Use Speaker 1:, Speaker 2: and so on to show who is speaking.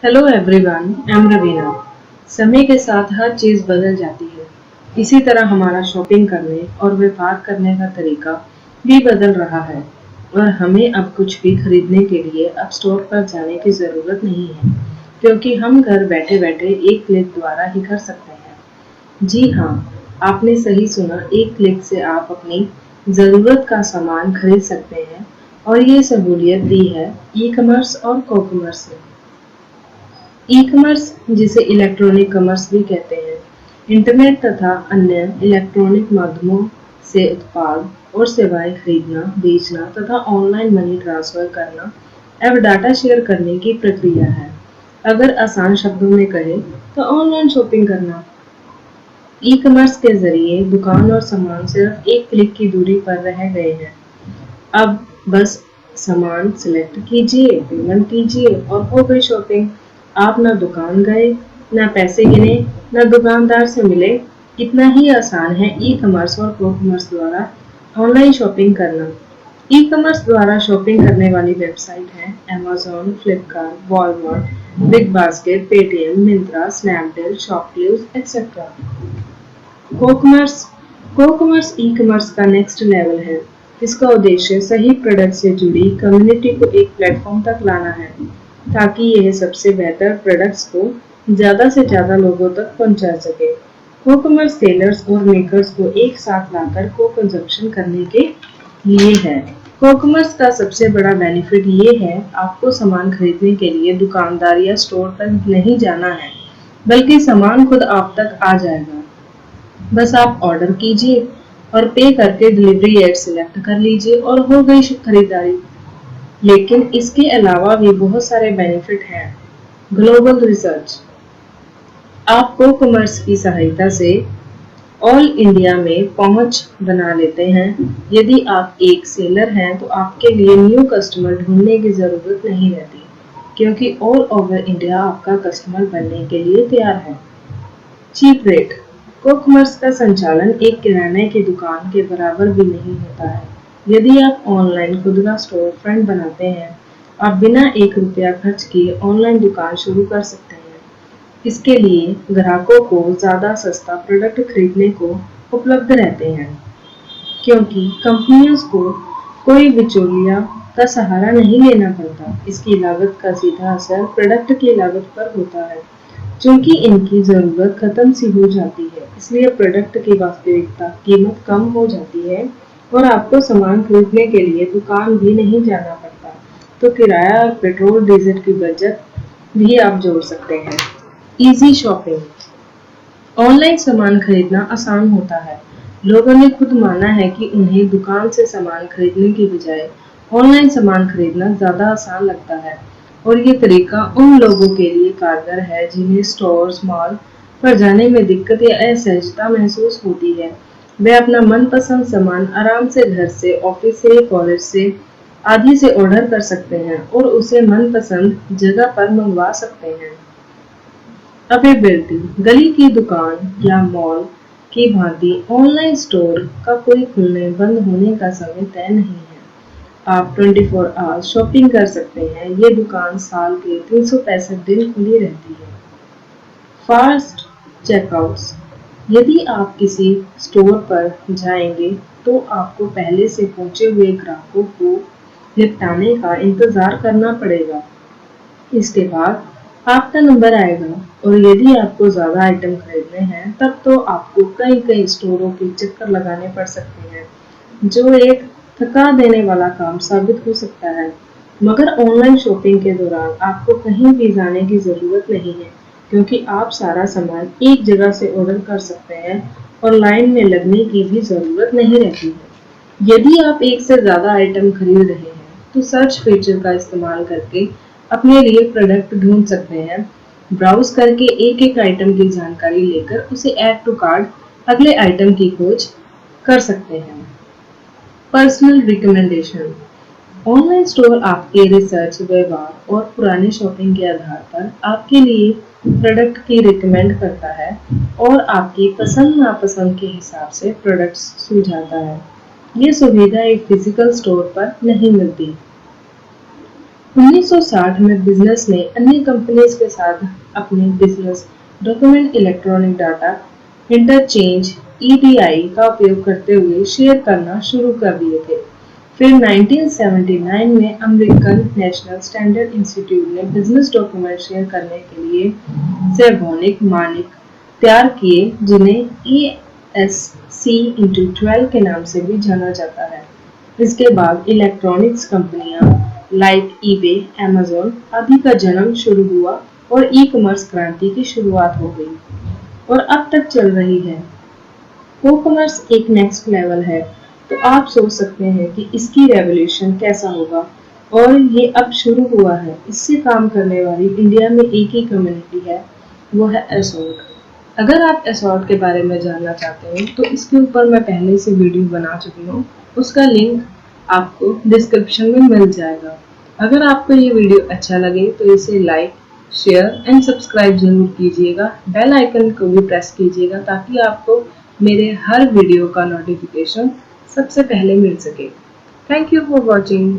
Speaker 1: Hello everyone, I am Raveena. समय के साथ हर चीज़ बदल जाती है। इसी तरह हमारा शॉपिंग करने और व्यापार करने का तरीका भी बदल रहा है और हमें अब कुछ भी खरीदने के लिए अब स्टोर पर जाने की ज़रूरत नहीं है, क्योंकि हम घर बैठे-बैठे एक क्लिक द्वारा ही कर सकते हैं। जी हाँ, आपने सही सुना, एक क्लिक से आप अपनी ज़रूरत का सामान खरीद सकते हैं और ये सहूलियत दी है ई-कॉमर्स और को-कॉमर्स ने। ई-कॉमर्स, जिसे इलेक्ट्रॉनिक कॉमर्स भी कहते हैं, इंटरनेट तथा अन्य इलेक्ट्रॉनिक माध्यमों से उत्पाद और सेवाएं खरीदना, बेचना तथा ऑनलाइन मनी ट्रांसफर करना एवं डाटा शेयर करने की प्रक्रिया है। अगर आसान शब्दों में कहें तो ऑनलाइन शॉपिंग करना। ई-कॉमर्स के जरिए दुकान और सामान सिर्फ एक क्लिक की दूरी पर रह गए हैं। अब बस सामान सिलेक्ट कीजिए, पेमेंट कीजिए और हो गई शॉपिंग। आप ना दुकान गए, ना पैसे गिने, ना दुकानदार से मिले। इतना ही आसान है ई-कॉमर्स और को-कॉमर्स द्वारा ऑनलाइन शॉपिंग करना। ई-कॉमर्स द्वारा शॉपिंग करने वाली वेबसाइट हैं Amazon, Flipkart, Walmart, BigBasket, Paytm, Myntra, Snapdeal, ShopClues etcetera. Co-commerce co-commerce e-commerce का नेक्स्ट लेवल है। इसका उद्देश्य सही प्रोडक्ट से जुड़ी कम्युनिटी को एक प्लेटफॉर्म तक लाना है, ताकि यह सबसे बेहतर प्रोडक्ट्स को ज़्यादा से ज़्यादा लोगों तक पहुंचा सके। को-कॉमर्स सेलर्स और मेकर्स को एक साथ लाकर को-कंजप्शन करने के लिए है। को-कॉमर्स का सबसे बड़ा बेनिफिट ये है, आपको सामान खरीदने के लिए दुकानदार या स्टोर पर नहीं जाना है, बल्कि सामान खुद आप तक आ जाएगा। बस आप ऑर्डर कीजिए और पे करके डिलीवरी एड सिलेक्ट कर लीजिए और हो गई खरीदारी। लेकिन इसके अलावा भी बहुत सारे बेनिफिट हैं। ग्लोबल रिसर्च, आप को कॉमर्स की सहायता से ऑल इंडिया में पहुंच बना लेते हैं। यदि आप एक सेलर हैं तो आपके लिए न्यू कस्टमर ढूंढने की जरूरत नहीं रहती, क्योंकि ऑल ओवर इंडिया आपका कस्टमर बनने के लिए तैयार है। चीप रेट, को-कॉमर्स का संचालन एक किराने की दुकान के बराबर भी नहीं होता है। यदि आप ऑनलाइन खुद का स्टोर फ्रंट बनाते हैं, आप बिना ₹1 खर्च किए ऑनलाइन दुकान शुरू कर सकते हैं। इसके लिए ग्राहकों को ज़्यादा सस्ता प्रोडक्ट खरीदने को उपलब्ध रहते हैं, क्योंकि कंपनियों को कोई बिचौलिया का सहारा नहीं लेना पड़ता। इसकी लागत का सीधा असर प्रोडक्ट की लागत पर होता है, चूंकि इनकी जरूरत खत्म सी हो जाती है, इसलिए प्रोडक्ट की वास्तविकता कीमत कम हो जाती है और आपको सामान खरीदने के लिए दुकान भी नहीं जाना पड़ता। तो किराया और पेट्रोल डीजल की बचत भी आप जोड़ सकते हैं। इजी शॉपिंग, ऑनलाइन सामान खरीदना आसान होता है। लोगों ने खुद माना है कि उन्हें दुकान से सामान खरीदने की बजाय ऑनलाइन सामान खरीदना ज़्यादा आसान लगता है और ये तरीका उन लोगों के लिए कारगर है जिन्हें स्टोर्स, मॉल पर जाने में दिक्कत या असहजता महसूस होती है। वे अपना मनपसंद सामान आराम से घर से, ऑफिस से, कॉलेज से आदि से ऑर्डर कर सकते हैं और उसे मनपसंद जगह पर मंगवा सकते हैं। अवेलेबिलिटी, गली की दुकान या मॉल की भांति ऑनलाइन स्टोर का कोई खुलने बंद होने का समय तय नहीं है। आप 24 आवर्स शॉपिंग कर सकते हैं। ये दुकान साल के 365 दिन खुली रहती है। फास्ट चेकआउट्स, यदि आप किसी स्टोर पर जाएंगे तो आपको पहले से पहुंचे हुए ग्राहकों को निपटाने का इंतजार करना पड़ेगा। इसके बाद आपका नंबर आएगा और यदि आपको ज़्यादा आइटम खरीदने हैं तब तो आपको कई स्टोरों के चक्कर लगाने पड़ सकते हैं, जो एक थका देने वाला काम साबित हो सकता है। मगर ऑनलाइन शॉपिंग के दौरान आपको कहीं भी जाने की ज़रूरत नहीं है, क्योंकि आप सारा सामान एक जगह से ऑर्डर कर सकते हैं और लाइन में लगने की भी ज़रूरत नहीं रहती है। यदि आप एक से ज़्यादा आइटम खरीद रहे हैं तो सर्च फीचर का इस्तेमाल करके अपने लिए प्रोडक्ट ढूंढ सकते हैं। ब्राउज करके एक एक आइटम की जानकारी लेकर उसे ऐड टू कार्ट अगले आइटम की खोज कर सकते हैं। पर्सनल रिकमेंडेशन, ऑनलाइन स्टोर आपके रिसर्च, व्यवहार और पुराने शॉपिंग के आधार पर आपके लिए प्रोडक्ट की रिकमेंड करता है और आपकी पसंद नापसंद के हिसाब से प्रोडक्ट्स सुझाता है। ये सुविधा एक फिजिकल स्टोर पर नहीं मिलती। 1960 में बिजनेस ने अन्य कंपनीज के साथ अपने business document electronic data interchange (EDI) का उपयोग करते हुए शेयर करना शुरू कर दिए थे। फिर 1979 में अमेरिकन नेशनल स्टैंडर्ड इंस्टीट्यूट ने बिजनेस डॉक्यूमेंट शेयर करने के लिए सार्वभौमिक मानक तैयार किए, जिन्हें ESC*12 के नाम से भी जाना जाता है। इसके बाद इलेक्ट्रॉनिक्स कंपनियां लाइक ईबे, अमेज़न आदि का जन्म शुरू हुआ और ई-कॉमर्स क्रांति की शुरुआत हो गई और अब तक चल रही है। ई-कॉमर्स एक नेक्स्ट लेवल है, तो आप सोच सकते हैं कि इसकी रेवोल्यूशन कैसा होगा, और ये अब शुरू हुआ है। इससे काम करने वाली इंडिया में एक ही कम्युनिटी है, वो है एसोर्ट। अगर आप एसोर्ट के बारे में जानना चाहते हैं तो इसके ऊपर मैं पहले से वीडियो बना चुकी हूँ, उसका लिंक आपको डिस्क्रिप्शन में मिल जाएगा। अगर आपको ये वीडियो अच्छा लगे तो इसे लाइक, शेयर एंड सब्सक्राइब जरूर कीजिएगा। बेल आइकन को भी प्रेस कीजिएगा ताकि आपको मेरे हर वीडियो का नोटिफिकेशन सबसे पहले मिल सके। Thank you for watching.